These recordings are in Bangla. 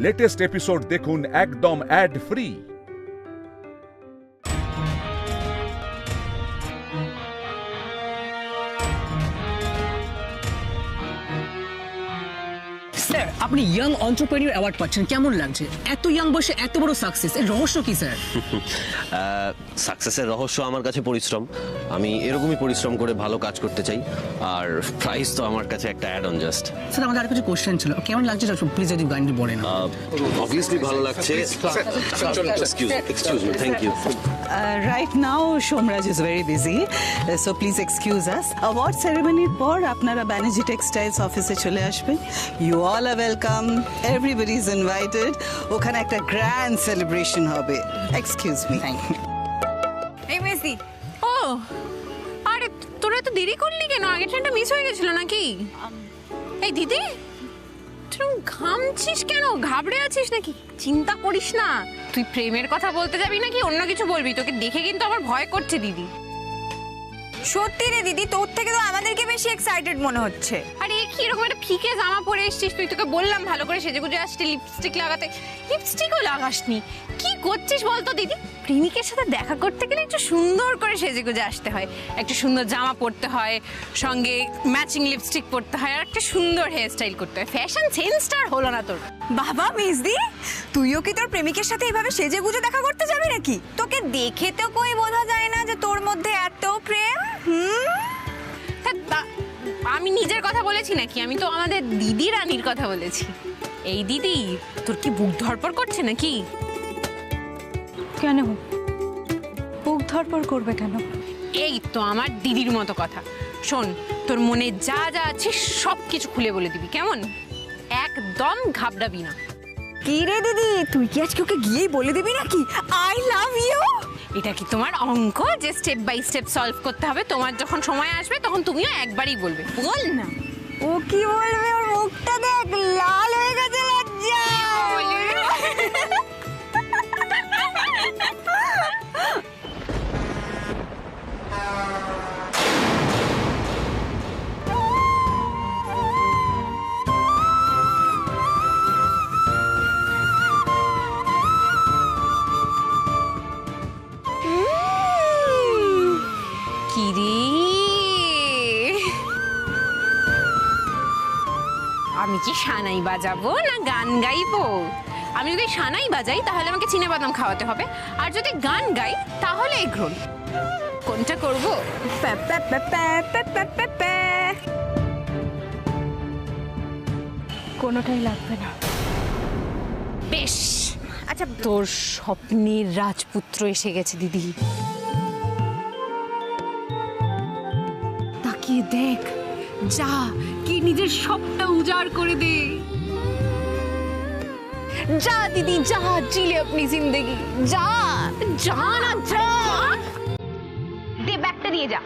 লেটেস্ট এপিসোড দেখুন একদম অ্যাড ফ্রি। স্যার, আপনি ইয়াং এন্টারপ্রেনিউর অ্যাওয়ার্ড পাচ্ছেন, কেমন লাগছে? এত ইয়াং বয়সে এত বড় সাকসেস, এর রহস্য কি স্যার? সাকসেসের রহস্য আমার কাছে পরিশ্রম। আমি এরকমই পরিশ্রম করে ভালো কাজ করতে চাই, আর প্রাইস তো আমার কাছে একটা অ্যাড অন জাস্ট। স্যার, আমাদের আর কিছু কোশ্চেন ছিল, কেমন লাগছে প্লিজ যদি গাইন্ডলি বলেন। অবভিয়াসলি ভালো লাগছে। Excuse me, thank you. Right now, Shomraj is very busy, so please excuse us. Award ceremony por apnara Banerjee Textiles office e chole ashben. You all are welcome. Everybody is invited. Okhane ekta grand celebration hobe. Excuse me. Thank you. এই মেসি, ও আরে তোরা তো দেরি করলি কেন? আগের ট্রেনটা মিস হয়ে গেছিল নাকি? এই দিদি, তুই ঘামছিস কেন? ঘাবড়ে আছিস নাকি? চিন্তা করিস না, তুই প্রেমের কথা বলতে যাবি নাকি অন্য কিছু বলবি? তোকে দেখে কিন্তু আমার ভয় করছে দিদি। সত্যি রে দিদি, তোর থেকে তো আমাদেরকে বেশি এক্সাইটেড মনে হচ্ছে। আরে কি এরকম একটা ফিকে জামা পরে এসেছিস তুই? তোকে বললাম ভালো করে সেজেগুজে আসতে, লিপস্টিক লাগাতে, লিপস্টিকও লাগাসনি। কি করছিস বলতো দিদি? প্রেমিকের সাথে দেখা করতে গেলে একটু সুন্দর করে সেজেগুজে আসতে হয়, একটু সুন্দর জামা পরতে হয়, সঙ্গে ম্যাচিং লিপস্টিক পরতে হয়, আর একটা সুন্দর হেয়ার স্টাইল করতে হয়। ফ্যাশন সেন্সটা হলো না তোর। বাবা মেজদি, তুইও কি তোর প্রেমিকের সাথে এভাবে সেজে গুজে দেখা করতে যাবি নাকি? তোকে দেখে তো কই বোঝা যায় না যে তোর মধ্যে এত প্রেম। আমি নিজের কথা বলেছি নাকি? আমি তো আমাদের দিদি রানীর কথা বলেছি। এই দিদি, তোর কি বুক ধড়পড় করছে নাকি? কেন বুক ধড়পড় করবে কেন? এই তো আমার দিদির মতো কথা। শোন, তোর মনে যা যা আছে সব কিছু খুলে বলে দিবি, কেমন? একদম ঘাবড়াবি না। কি রে দিদি, তুই কি আজকে ওকে গিয়েই বলে দিবি নাকি আই লাভ ইউ? এটা কি তোমার অঙ্ক যে স্টেপ বাই স্টেপ সলভ করতে হবে? তোমার যখন সময় আসবে তখন তুমিও একবারই বলবে। বল না। ও কি বলবে? ওর মুখটা দেখ, লাল হয়ে গেছে লজ্জা। আমি কি সানাই বাজাবো না গান গাইবো? আমি যদি সানাই বাজাই তাহলে আমাকে চিনেবাদাম খাওয়াতে হবে, আর যদি গান গাই তাহলে এগরোল। কোনটা করবো? কোনোটাই লাগবে না। বেশ, আচ্ছা, তোর স্বপ্নের রাজপুত্র এসে গেছে দিদি। তাকিয়ে দেখ, যা কি নিজের সবটা উজাড় করে দে। যা দিদি যা, জিলে আপনি জিন্দেগি। যা যা না, যা দে, ব্যাগটা দিয়ে যা।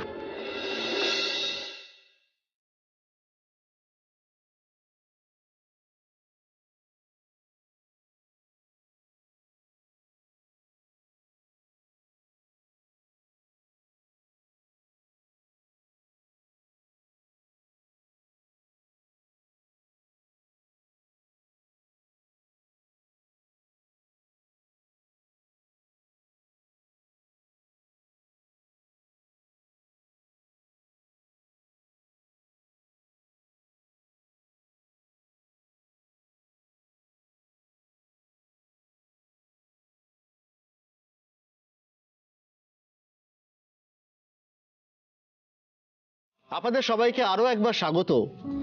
আপনাদের সবাইকে আরো একবার স্বাগত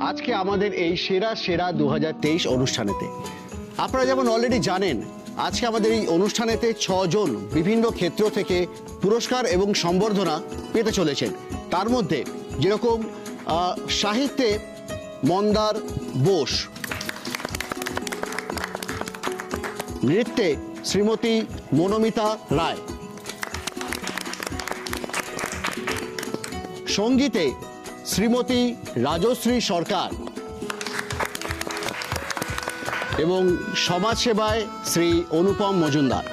আজকে আমাদের এই সেরা সেরা 2023 অনুষ্ঠানেতে। আপনারা যেমন অলরেডি জানেন, আজকে আমাদের এই অনুষ্ঠানেতে 6 জন বিভিন্ন ক্ষেত্র থেকে পুরস্কার এবং সম্বর্ধনা পেতে চলেছেন। তার মধ্যে যেরকম সাহিত্যে মন্দার বোস, নৃত্যে শ্রীমতী মনোমিতা রায়, সঙ্গীতে শ্রীমতী রাজশ্রী সরকার এবং সমাজসেবায় শ্রী অনুপম মজুমদার।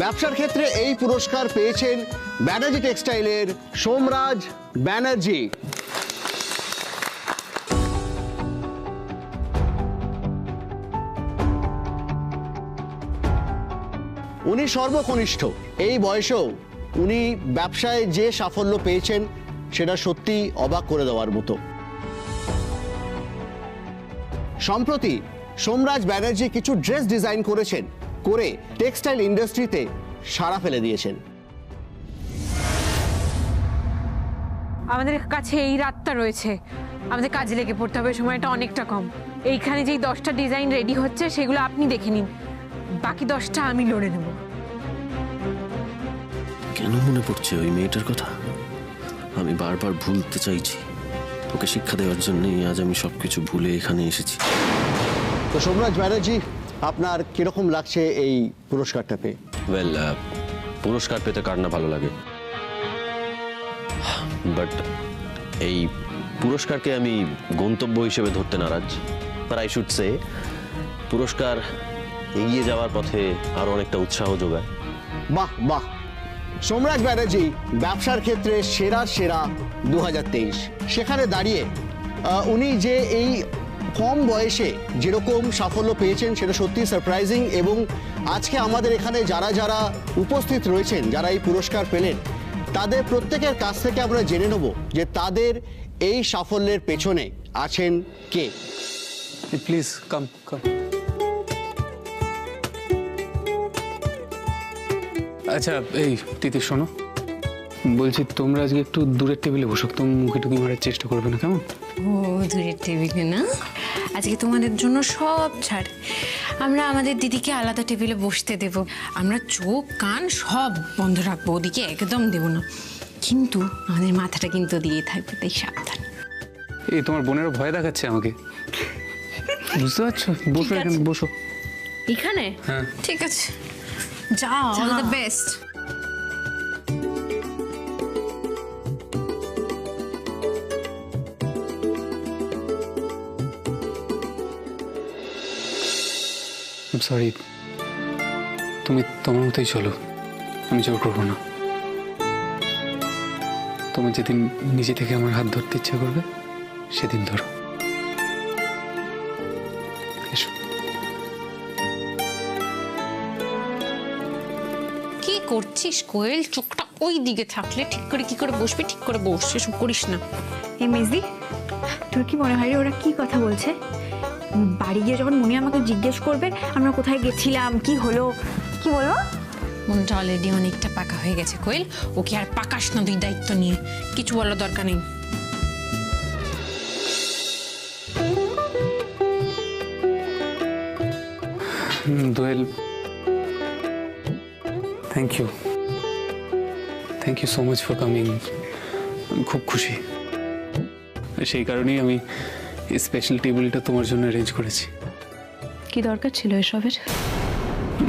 ব্যবসার ক্ষেত্রে এই পুরস্কার পেয়েছেন ব্যানার্জি টেক্সটাইলের সোমরাজ ব্যানার্জি। উনি সর্বকনিষ্ঠ, এই বয়সেও উনি ব্যবসায় যে সাফল্য পেয়েছেন সেটা সত্যি অবাক করে দেওয়ার মতো। সম্প্রতি সোমরাজ ব্যানার্জি কিছু ড্রেস ডিজাইন করেছেন, করে টেক্সটাইল ইন্ডাস্ট্রিতে সাড়া ফেলে দিয়েছেন। আমাদের কাছে এই রাতটা রয়েছে, আমাদের কাজে লেগে পড়তে হবে, সময়টা অনেকটা কম। এইখানে যেই 10টা ডিজাইন রেডি হচ্ছে সেগুলো আপনি দেখে নিন, বাকি 10টা আমি লড়ে নেব। কেন মনে পড়ছে ওই মেয়েটার কথা? আমি বারবার ভুলতে চাইছি, ওকে শিক্ষা দেওয়ার জন্যই আজ আমি সবকিছু ভুলে এখানে এসেছি। তো সোমরাজ ব্যানার্জি, আপনার কিরকম লাগছে এই পুরস্কারটা পেয়ে? ওয়েল, পুরস্কার পেতে কার না ভালো লাগে, বাট এই পুরস্কারকে আমি গন্তব্য হিসেবে ধরতে নারাজ। বাট আই শুড সে পুরস্কার এগিয়ে যাওয়ার পথে আরো অনেকটা উৎসাহ যোগায়। বাহ বাহ, সোমরাজ ব্যানার্জি ব্যবসার ক্ষেত্রে সেরা 2023। সেখানে দাঁড়িয়ে উনি যে এই কম বয়সে যেরকম সাফল্য পেয়েছেন সেটা সত্যি সারপ্রাইজিং। এবং আজকে আমাদের এখানে যারা যারা উপস্থিত রয়েছেন, যারা এই পুরস্কার পেলেন, তাদের প্রত্যেকের কাছ থেকে আমরা জেনে নেব যে তাদের এই সাফল্যের পেছনে আছেন কে। প্লিজ কাম কাম। আচ্ছা এই তিতি শোনো, বলছি তোমরা আজকে একটু দূরের টেবিলে বসো, তুমি মুখে টুকি মারার চেষ্টা করবে না, কেমন? ও দূরের টেবিলে না, আজকে তোমাদের জন্য সব ছাড়। আমরা আমাদের দিদিকে আলাদা টেবিলে বসতে দেব, আমরা চোখ কান সব বন্ধ রাখবো, ওদিকে একদম দেব না, কিন্তু আমাদের মাথাটা কিন্তু দিয়ে থাকবে, তাই সাবধান। এই তোমার বোনেরও ভয় দেখাচ্ছে আমাকে, বুঝতে পারছো? বসো এখানে, বসো এখানে। হ্যাঁ ঠিক আছে, যাও, অল দ্য বেস্ট। সরি, তুমি তোমার মতোই চলো, আমি জোর করবো না। তোমার যেদিন নিজে থেকে আমার হাত ধরতে ইচ্ছা করবে সেদিন ধরো। এসো। কি করছিস কোয়েল? চোখটা ওই দিকে থাকলে ঠিক করে কি করে বসবি, ঠিক করে বস, এসব করিস না। এই মেজদি, তোর কি মনে হয় রে ওরা কি কথা বলছে? বাড়ি গিয়ে যখন মনি আমাকে জিজ্ঞেস করবে আমরা কোথায় গেছিলাম, কি হলো, কি বলবো? মনটা অলরেডি অনেকটা পাকা হয়ে গেছে কোয়েল, ওকে আর পাকাস না তুই দায়িত্ব নিয়ে, কিছু বলার দরকার নেই। Doyel, thank you so much for coming. আমি খুব খুশি, সেই কারণেই আমি স্পেশাল টেবিলটা তোমার জন্য অ্যারেঞ্জ করেছি। কি দরকার ছিল এসবের?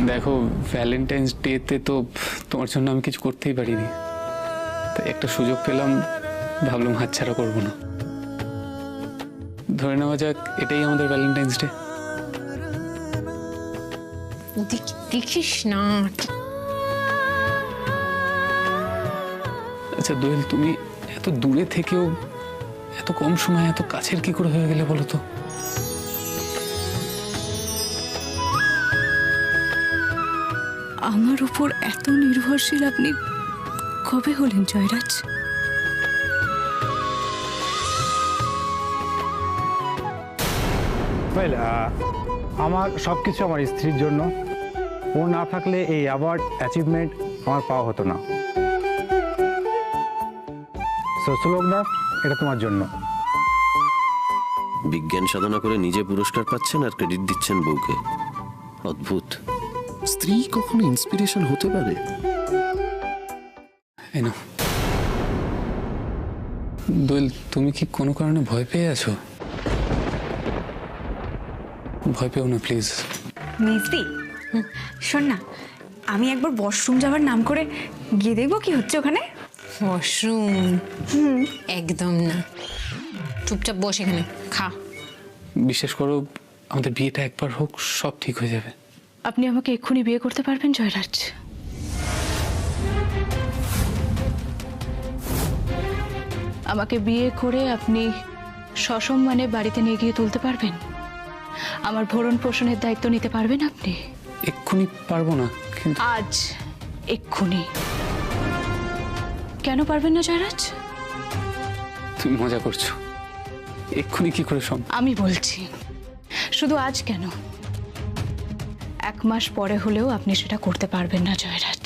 দেখো, ভ্যালেন্টাইন্স ডেতে তো তোমার জন্য আমি কিছু করতেই পারিনি, তাই একটা সুযোগ পেলাম, ভাবলাম হাতছাড়া করবো না। ধরে নেওয়া যাক এটাই আমাদের ভ্যালেন্টাইন্স ডে। ওদিকে দেখিস না। আচ্ছা দোয়েল, তুমি এত দূরে থেকেও এত কম সময় এত কাছের কি করে হয়ে গেলে বলো তো? আমার উপর এত নির্ভরশীল আপনি কবে হলেন জয়রাজ? আমার সব কিছু আমার স্ত্রীর জন্য, ও না থাকলে এই অ্যাওয়ার্ড অ্যাচিভমেন্ট আমার পাওয়া হতো না। সোশ্যোলগদা, এটা তোমার জন্য। বিজ্ঞান সাধনা করে নিজে পুরস্কার পাচ্ছেন আর ক্রেডিট দিচ্ছেন বউকে। অদ্ভুত, স্ত্রী কখনো ইন্সপিরেশন হতে পারে? এই নাও। দোয়েল, তুমি কি কোনো কারণে ভয় পেয়ে আছো? ভয় পেও না প্লিজ। মেজদি, শোন না, আমি একবার ওয়াশরুম যাওয়ার নাম করে গিয়ে দেখবো কি হচ্ছে ওখানে। ওয়াশরুম? একদম না, চুপচাপ বস এখানে, খা। বিশ্বাস করো, আমাদের বিয়েটা একবার হোক, সব ঠিক হয়ে যাবে। আপনি আমাকে এক্ষুনি বিয়ে করতে পারবেন জয়রাজ? আমাকে বিয়ে করে আপনি সসম্মানে বাড়িতে নিয়ে গিয়ে তুলতে পারবেন? আমার ভরণ পোষণের দায়িত্ব নিতে পারবেন আপনি? এক্ষুনি পারবো না, কিন্তু আজ এক্ষুনি। কেন পারবেন না জয়রাজ? তুমি মজা করছো। এক্ষুনি কি করে সম্ভব? আমি বলছি, শুধু আজ কেন, 1 মাস পরে হলেও আপনি সেটা করতে পারবেন না জয়রাজ।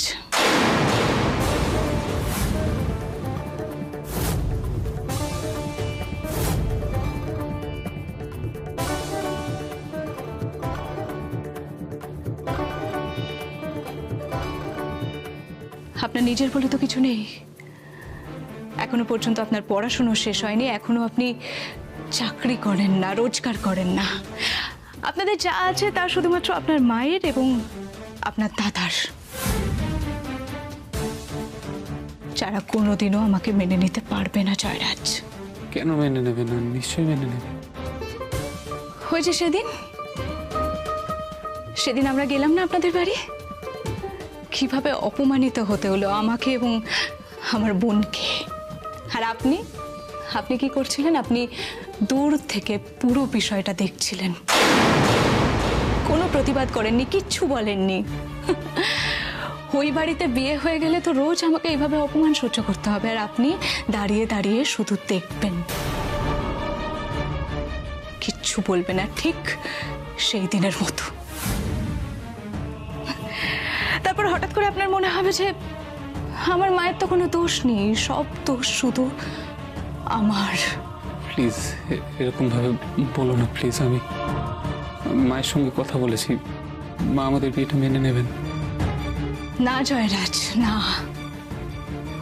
আপনার নিজের বলে তো কিছু নেই। এখনো পর্যন্ত আপনার পড়াশোনা শেষ হয়নি, এখনো আপনি চাকরি করেন না, রোজগার করেন না। আপনাদের যা আছে তা শুধুমাত্র আপনার মায়ের এবং আপনার দাদার, যারা কোনোদিনও আমাকে মেনে নিতে পারবে না জয়রাজ। কেন মেনে নেবে না? নিশ্চয়ই মেনে নেবে। হয়েছে সেদিন আমরা গেলাম না আপনাদের বাড়ি, কিভাবে অপমানিত হতে হলো আমাকে এবং আমার বোনকে। আর আপনি কি করছিলেন? আপনি দূর থেকে পুরো বিষয়টা দেখছিলেন, কোনো প্রতিবাদ করেননি, কিচ্ছু বলেননি। ওই বাড়িতে বিয়ে হয়ে গেলে তো রোজ আমাকে এইভাবে অপমান সহ্য করতে হবে, আর আপনি দাঁড়িয়ে দাঁড়িয়ে শুধু দেখবেন, কিচ্ছু বলবেন না, ঠিক সেই দিনের মতো। তারপর হঠাৎ করে আপনার মনে হবে যে আমার মায়ের তো কোনো দোষ নেই, সব দোষ শুধু আমার। প্লিজ এরকম ভাবে বলো না প্লিজ। আমি মায়ের সঙ্গে কথা বলেছি, মা আমাদের বিয়েটা মেনে নেবেন। না জয়রাজ, না,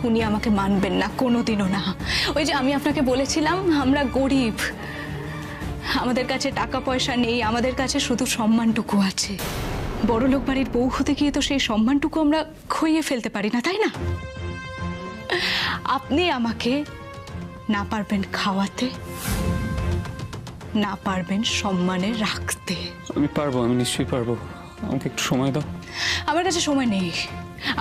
উনি আমাকে মানবেন না, কোনোদিনও না। ওই যে আমি আপনাকে বলেছিলাম, আমরা গরিব, আমাদের কাছে টাকা পয়সা নেই, আমাদের কাছে শুধু সম্মানটুকু আছে। বড়লোক বাড়ির বউ হতে গিয়ে তো সেই সম্মানটুকু আমরা খইয়ে ফেলতে পারি না, তাই না? আপনি আমাকে না পারবেন খাওয়াতে, না পারবেন সম্মানে রাখতে। আমি পারবো, আমি নিশ্চয়ই পারবো। আমাকে একটু সময় দাও। আমার কাছে সময় নেই।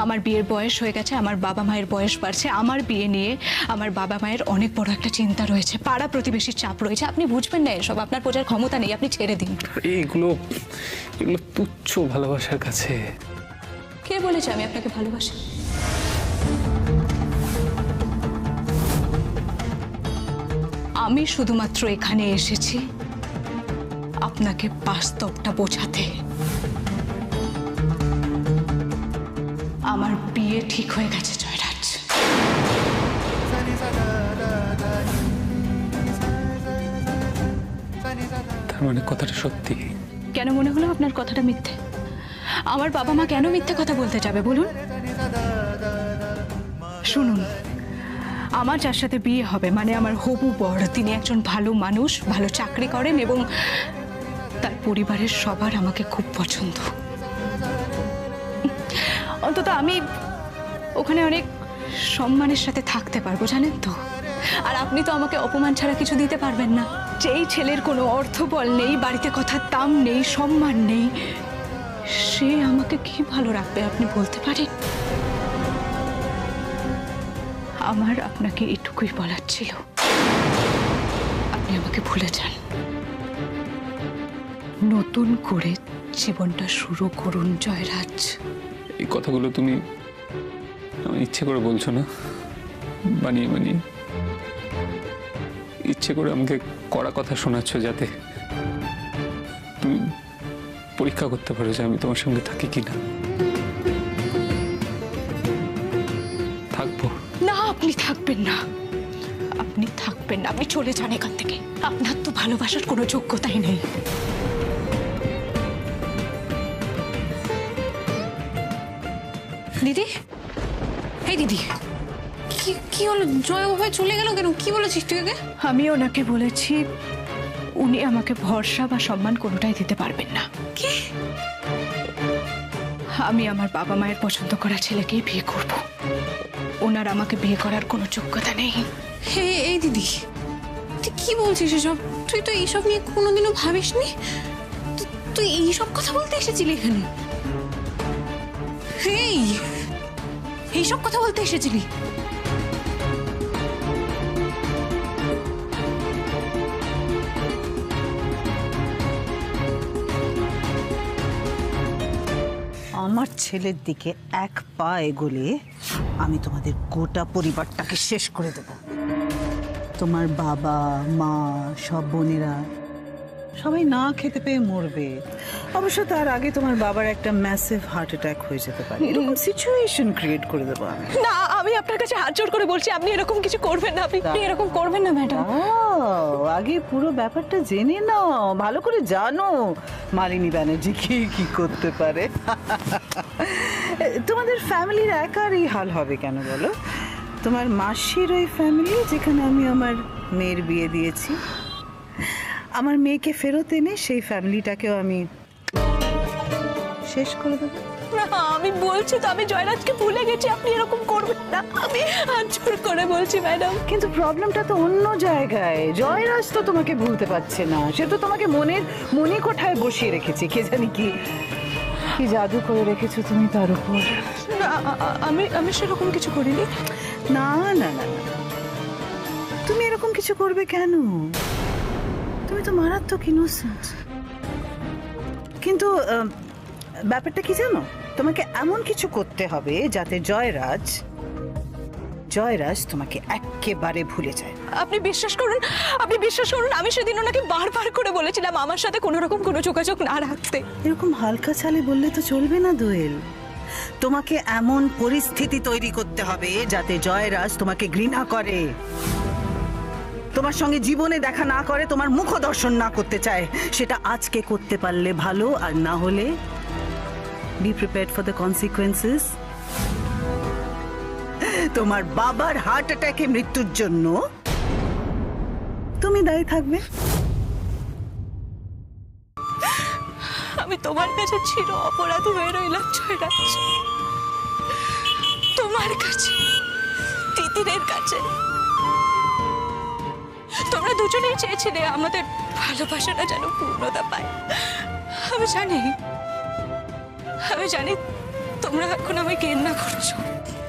আমার বিয়ের বয়স হয়ে গেছে, আমার বাবা মায়ের বয়স বাড়ছে, আমার বিয়ে নিয়ে আমার বাবা মায়ের অনেক বড় একটা চিন্তা রয়েছে, পাড়া প্রতিবেশীর চাপ রয়েছে। আপনি বুঝবেন না এসব, আপনার বোঝার ক্ষমতা নেই, আপনি ছেড়ে দিন। এগুলো তুচ্ছ ভালোবাসার কাছে। কে বলেছে আমি আপনাকে ভালোবাসি? আমি শুধুমাত্র এখানে এসেছি আপনাকে বাস্তবটা বোঝাতে। আমার বিয়ে ঠিক হয়ে গেছে জয়রাজ। তার মানে কথাটা সত্যি? কেন মনে হলো আপনার কথাটা মিথ্যে? আমার বাবা মা কেন মিথ্যে কথা বলতে যাবে বলুন? শুনুন, আমার যার সাথে বিয়ে হবে মানে আমার হবু বর, তিনি একজন ভালো মানুষ, ভালো চাকরি করেন এবং তার পরিবারের সবার আমাকে খুব পছন্দ। অন্তত আমি ওখানে অনেক সম্মানের সাথে থাকতে পারবো, জানেন তো। আর আপনি তো আমাকে অপমান ছাড়া কিছু দিতে পারবেন না। যেই ছেলের কোনো অর্থবল নেই, বাড়িতে কথার দাম নেই, সম্মান নেই, সে আমাকে কি ভালো রাখবে আপনি বলতে পারেন? আমার আপনাকে এটুকুই বলার ছিল, আপনি আমাকে ভুলে যান, নতুন করে জীবনটা শুরু করুন জয়রাজ। এই কথাগুলো তুমি আমার ইচ্ছে করে বলছো না, বানিয়ে বানিয়ে ইচ্ছে করে আমাকে কড়া কথা শোনাচ্ছ, যাতে তুমি পরীক্ষা করতে পারো যে আমি তোমার সঙ্গে থাকি কিনা। থাকবো না, আপনি থাকবেন না, আপনি থাকবেন না, আপনি চলে যান এখান থেকে। আপনার তো ভালোবাসার কোনো যোগ্যতাই নেই। দিদি, এই দিদি, কি হলো? জয় ভাই চলে গেল কেন? কি বলেছিস তুই ওকে? আমি ওনাকে বলেছি উনি আমাকে ভরসা বা সম্মান কোনোটাই দিতে পারবেন না। কি? আমি আমার বাবা মায়ের পছন্দ করা ছেলেকেই বিয়ে করব, ওনার আমাকে বিয়ে করার কোনো যোগ্যতা নেই। হে এই দিদি, তুই কি বলছিস এসব? তুই তো এইসব নিয়ে কোনোদিনও ভাবিসনি। তুই এইসব কথা বলতে এসেছিলি এখানে? এইসব কথা বলতে এসেছিলি? আমার ছেলের দিকে এক পা এগোলে আমি তোমাদের গোটা পরিবারটাকে শেষ করে দেব। তোমার বাবা মা সব বোনেরা সবাই না খেতে পেয়ে মরবে। অবশ্য তার আগে তোমার বাবার একটা ম্যাসিভ হার্ট অ্যাটাক হয়ে যেতে পারে। এরকম সিচুয়েশন ক্রিয়েট করে দেবো আমি। না, আমি আপনার কাছে হাত জোড় করে বলছি, আপনি এরকম কিছু করবেন না। আপনি এরকম করবেন না ম্যাডাম। আগে পুরো ব্যাপারটা জেনে নাও, ভালো করে জানো মালিনী ব্যানার্জি কি করতে পারে। তোমাদের ফ্যামিলির একার এই হাল হবে কেন বলো? তোমার মাসির ওই ফ্যামিলি যেখানে আমি আমার মেয়ের বিয়ে দিয়েছি, আমার মেয়েকে ফেরত এনে সেই ফ্যামিলিটাকেও আমি শেষ করে দেবো। না, আমি বলছি তো, আমি জয়রাজকে ভুলে গেছি। আপনি এরকম করবেন না, আমি হাত জোড় করে বলছি ম্যাডাম। কিন্তু প্রবলেমটা তো অন্য জায়গায়। জয়রাজ তো তোমাকে ভুলতে পারছে না, সে তো তোমাকে মনে কোঠায় বসিয়ে রেখেছে। কে জানি কি জাদু করে রেখেছো তুমি তার উপর। আমি সেরকম কিছু করিনি। না না না না, তুমি এরকম কিছু করবে কেন? তুমি তো মারাত্মক ইনোসেন্ট। কিন্তু ব্যাপারটা কি জানো, তোমাকে এমন কিছু করতে হবে যাতে জয়রাজ তোমাকে একেবারে ভুলে যায়। আপনি বিশ্বাস করুন, আমি সেদিন ওনাকে বারবার করে বলেছিলাম আমার সাথে কোনো রকম কোনো যোগাযোগ না রাখতে। এরকম হালকা চালে বললে তো চলবে না দোয়েল। তোমাকে এমন পরিস্থিতি তৈরি করতে হবে যাতে জয়রাজ তোমাকে ঘৃণা করে, তোমার সঙ্গে জীবনে দেখা না করে, তোমার মুখ দর্শন না করতে চায়। সেটা আজকে করতে পারলে ভালো, আর না হলে be prepared for the consequences. তোমার বাবার হার্ট অ্যাটাকে মৃত্যুর জন্য তুমি দায়ী থাকবে। আমি তোমার কাছে চির অপরাধী হয়ে রইলাম জয়রাজ, তোমার কাছে, তিতিরের কাছে। তোমরা দুজনেই চেয়েছিলে আমাদের ভালোবাসাটা যেন পূর্ণতা পায়। আমি জানি তোমরা এখন আমায় ঘেন্না করছো,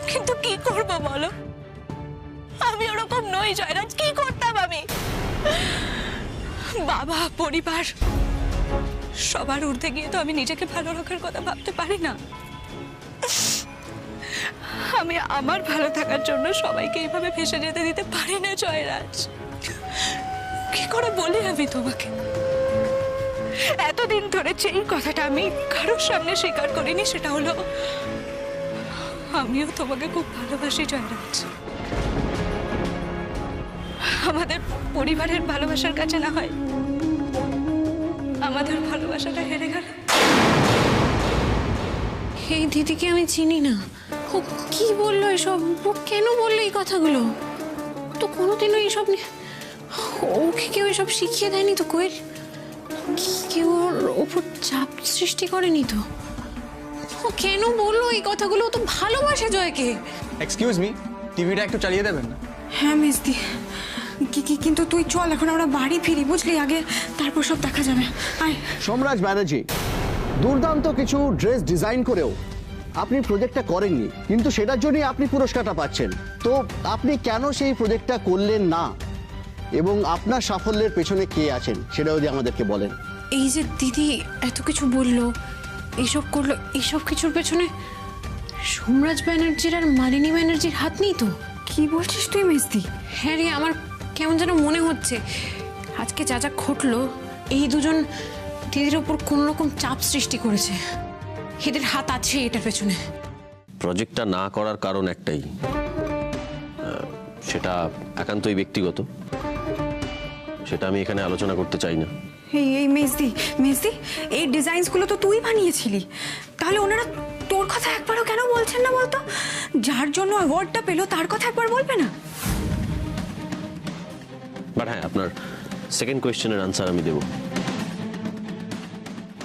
কিন্তু কি করবো বলো? আমি ওরকম নই জয়রাজ। কি করতাম আমি? বাবা, পরিবার সবার ঊর্ধ্বে গিয়ে তো আমি নিজেকে ভালো রাখার কথা ভাবতে পারি না। আমি আমার ভালো থাকার জন্য সবাইকে এইভাবে ভেসে যেতে দিতে পারি না জয়রাজ। কি করে বলি আমি তোমাকে? এতদিন ধরে যেই কথাটা আমি কারোর সামনে স্বীকার করিনি, সেটা হলো আমিও তোমাকে খুব ভালোবাসি জয়রাজ। আমাদের পরিবারের ভালোবাসার কাছে না হয় আমাদের ভালোবাসাটা হেরে গেল। এই দিদিকে আমি চিনি না। ও কি বললো এসব? ও কেন বললো এই কথাগুলো? তো কোনোদিনও এইসব ওকে কেউ এসব শিখিয়ে দেয়নি তো। কোয়েল কেউ ওর ওপর চাপ সৃষ্টি করেনি তো। ও কেন বললো এই কথাগুলো? ও তো ভালোবাসে জয়কে। এক্সকিউজ মি, টিভিটা একটু চালিয়ে দেবেন না? হ্যাঁ মেজদি, কিন্তু তুই চল, এখন আমরা বাড়ি ফিরি, বুঝলি? আগে তারপর সব দেখা যাবে। আয়। সোমরাজ ব্যানার্জি, দুর্দান্ত কিছু ড্রেস ডিজাইন করেও আপনি প্রজেক্টটা করেননি, কিন্তু সেটার জন্যই আপনি পুরস্কারটা পাচ্ছেন। তো আপনি কেন সেই প্রজেক্টটা করলেন না, এবং আপনার সাফল্যের পেছনে কে আছেন সেটাও যদি আমাদেরকে বলেন। এই যে দিদি এত কিছু বললো, এইসব করলো, এইসব কিছুর পেছনে সোমরাজ ব্যানার্জির আর মালিনী ব্যানার্জির হাত নেই তো? কি বলছিস তুই মেজদি? হ্যাঁ রে, আমার কেমন যেন মনে হচ্ছে আজকে যা যা ঘটলো, এই দুজন দিদির ওপর কোনো রকম চাপ সৃষ্টি করেছে। এদের হাত আছে এটার পেছনে। প্রজেক্টটা না করার কারণ একটাই, সেটা একান্তই ব্যক্তিগত, সেটা আমি এখানে আলোচনা করতে চাই না। এই মেজদি, এই ডিজাইনসগুলো তো তুই বানিয়েছিলি, তাহলে ওনারা তোর কথা একবারও কেন বলছেন না বলতো? যার জন্য অ্যাওয়ার্ডটা পেলো তার কথা একবার বলবে না? বাট হ্যাঁ, আপনার সেকেন্ড কোয়েশ্চেনের আনসার আমি দেব।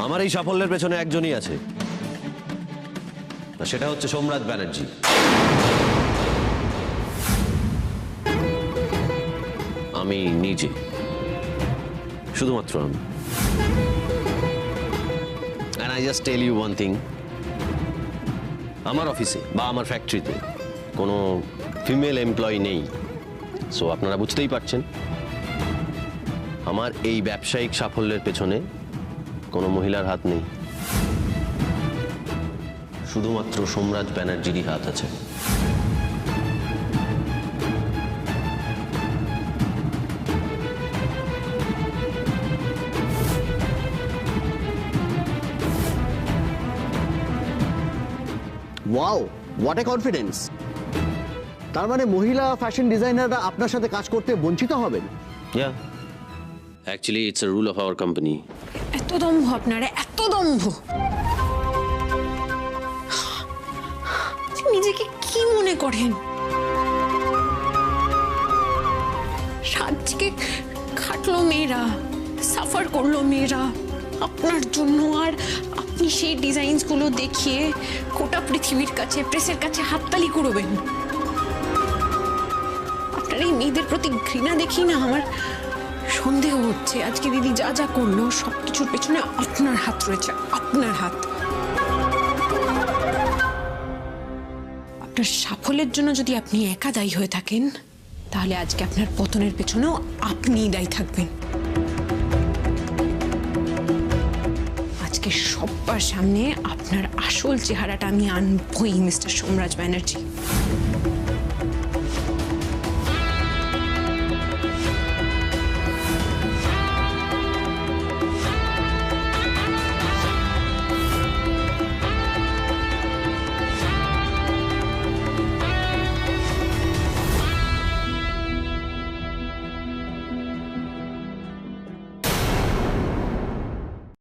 আমার এই সাফল্যের পেছনে একজনই আছে, সেটা হচ্ছে সোমরাজ ব্যানার্জি। আমি নিজে, শুধুমাত্র আমি। And I just tell you one thing, আমার অফিসে বা আমার ফ্যাক্টরিতে কোনো ফিমেল এমপ্লয়ি নেই। সো আপনারা বুঝতেই পারছেন আমার এই ব্যবসায়িক সাফল্যের পেছনে কোনো মহিলার হাত নেই। শুধুমাত্র সোমরাজ ব্যানার্জিরই হাত আছে। Wow, what a confidence! তার মানে মহিলা ফ্যাশন ডিজাইনাররা আপনার সাথে কাজ করতে বঞ্চিত হবেন? Yeah. Actually, it's a rule of our company. এত দম্ভ আপনারা, এত দম্ভ! নিজেকে কি মনে করেন? সাজকে খাটলো মেয়েরা, সাফার করলো মেয়েরা আপনার জন্য, আর আপনি সেই ডিজাইনসগুলো দেখিয়ে গোটা পৃথিবীর কাছে, প্রেসের কাছে হাততালি করবেন। আপনার এই মেয়েদের প্রতি ঘৃণা দেখি না আমার সন্দেহ হচ্ছে আজকে দিদি যা যা করলো সবকিছুর পেছনে আপনার হাত রয়েছে, আপনার হাত। আপনার সাফল্যের জন্য যদি আপনি একা দায়ী হয়ে থাকেন, তাহলে আজকে আপনার পতনের পেছনেও আপনিই দায়ী থাকবেন। আজকে সবার সামনে আপনার আসল চেহারাটা আমি আনবই, মিস্টার সোমরাজ ব্যানার্জি।